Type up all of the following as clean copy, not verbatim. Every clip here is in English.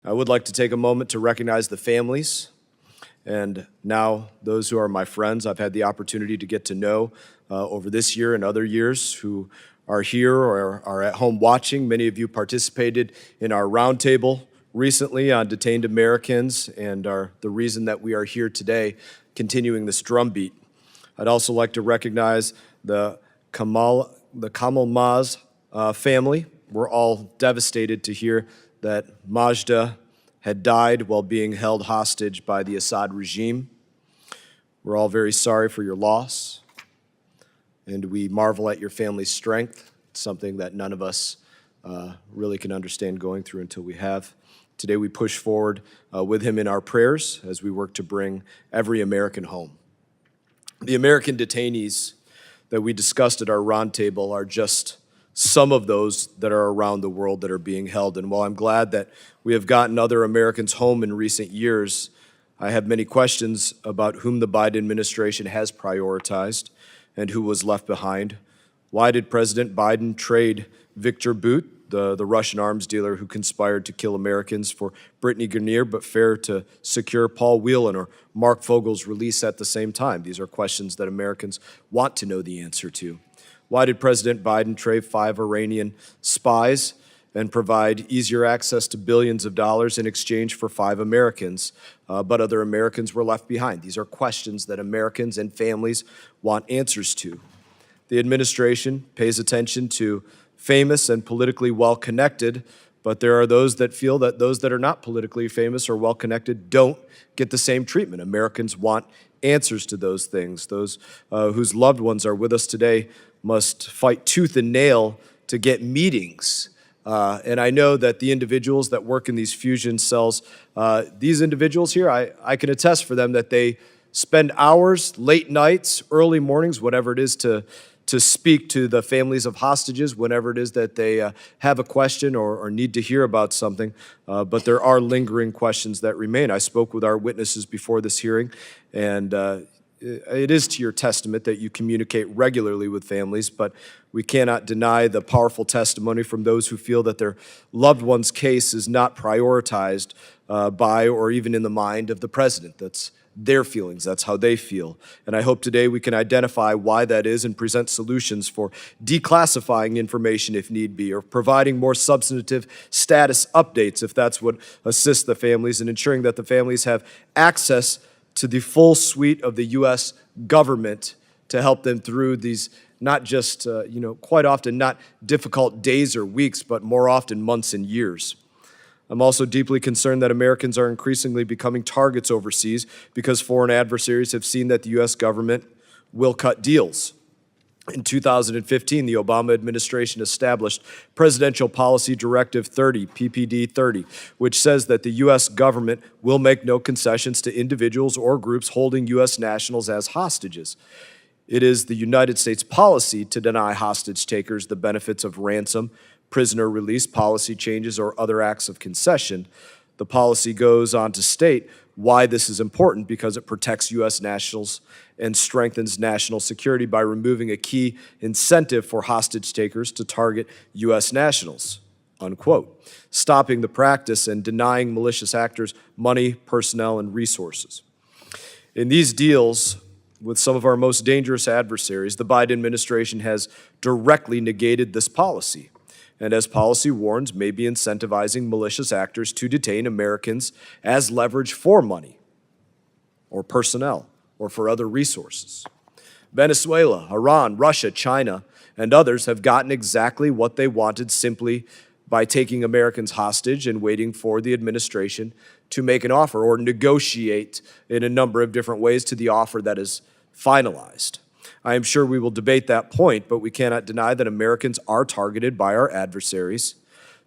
I would like to take a moment to recognize the families and now those who are my friends I've had the opportunity to get to know over this year and other years who are here or are at home watching. Many of you participated in our roundtable recently on detained Americans and are the reason that we are here today continuing this drumbeat. I'd also like to recognize the Kamal Maz family. We're all devastated to hear that Majda had died while being held hostage by the Assad regime. We're all very sorry for your loss, and we marvel at your family's strength. It's something that none of us really can understand going through until we have. Today we push forward with him in our prayers as we work to bring every American home. The American detainees that we discussed at our roundtable are just some of those that are around the world that are being held. And while I'm glad that we have gotten other Americans home in recent years, I have many questions about whom the Biden administration has prioritized and who was left behind. Why did President Biden trade Victor Bout, the Russian arms dealer who conspired to kill Americans, for Brittany Grenier, but failed to secure Paul Whelan or Mark Fogel's release at the same time? These are questions that Americans want to know the answer to. Why did President Biden trade 5 Iranian spies and provide easier access to billions of dollars in exchange for 5 Americans, but other Americans were left behind? These are questions that Americans and families want answers to. The administration pays attention to famous and politically well-connected, but there are those that feel that those that are not politically famous or well-connected don't get the same treatment. Americans want answers to those things. Those whose loved ones are with us today must fight tooth and nail to get meetings. And I know that the individuals that work in these fusion cells, these individuals here, I can attest for them that they spend hours, late nights, early mornings, whatever it is, to speak to the families of hostages whenever it is that they have a question or need to hear about something. But there are lingering questions that remain. I spoke with our witnesses before this hearing, and it is to your testament that you communicate regularly with families, but we cannot deny the powerful testimony from those who feel that their loved one's case is not prioritized by or even in the mind of the president. That's their feelings. That's how they feel. And I hope today we can identify why that is and present solutions for declassifying information if need be, or providing more substantive status updates if that's what assists the families, and ensuring that the families have access to the full suite of the U.S. government to help them through these not just, quite often not difficult days or weeks, but more often months and years. I'm also deeply concerned that Americans are increasingly becoming targets overseas because foreign adversaries have seen that the U.S. government will cut deals. In 2015, the Obama administration established Presidential Policy Directive 30, PPD 30, which says that the U.S. government will make no concessions to individuals or groups holding U.S. nationals as hostages. It is the United States policy to deny hostage takers the benefits of ransom, prisoner release, policy changes, or other acts of concession. The policy goes on to state why this is important, because it protects U.S. nationals and strengthens national security by removing a key incentive for hostage takers to target U.S. nationals, unquote, stopping the practice and denying malicious actors money, personnel, and resources. In these deals with some of our most dangerous adversaries, the Biden administration has directly negated this policy, and as policy warns, may be incentivizing malicious actors to detain Americans as leverage for money or personnel or for other resources. Venezuela, Iran, Russia, China, and others have gotten exactly what they wanted simply by taking Americans hostage and waiting for the administration to make an offer or negotiate in a number of different ways to the offer that is finalized. I am sure we will debate that point, but we cannot deny that Americans are targeted by our adversaries.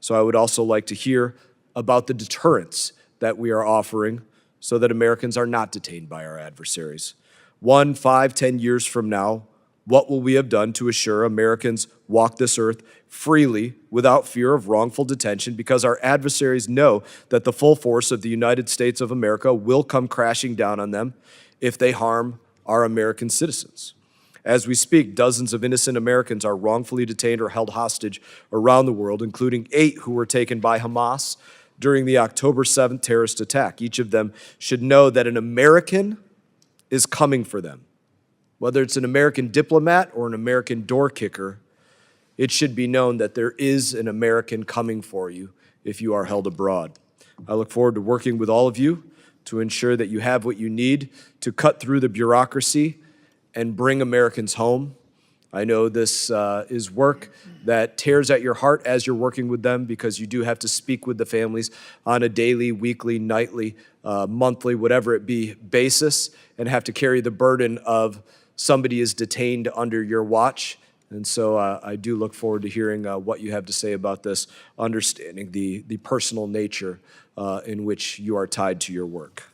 So I would also like to hear about the deterrence that we are offering so that Americans are not detained by our adversaries. 1, 5, 10 years from now, what will we have done to assure Americans walk this earth freely without fear of wrongful detention, because our adversaries know that the full force of the United States of America will come crashing down on them if they harm our American citizens? As we speak, dozens of innocent Americans are wrongfully detained or held hostage around the world, including 8 who were taken by Hamas during the October 7th terrorist attack. Each of them should know that an American is coming for them. Whether it's an American diplomat or an American door kicker, it should be known that there is an American coming for you if you are held abroad. I look forward to working with all of you to ensure that you have what you need to cut through the bureaucracy and bring Americans home. I know this is work that tears at your heart as you're working with them, because you do have to speak with the families on a daily, weekly, nightly, monthly, whatever it be, basis, and have to carry the burden of somebody is detained under your watch. And so I do look forward to hearing what you have to say about this, understanding the personal nature in which you are tied to your work.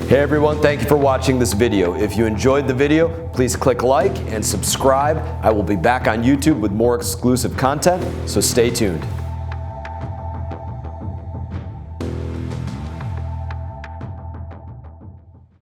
Hey everyone, thank you for watching this video. If you enjoyed the video, please click like and subscribe. I will be back on YouTube with more exclusive content, so stay tuned.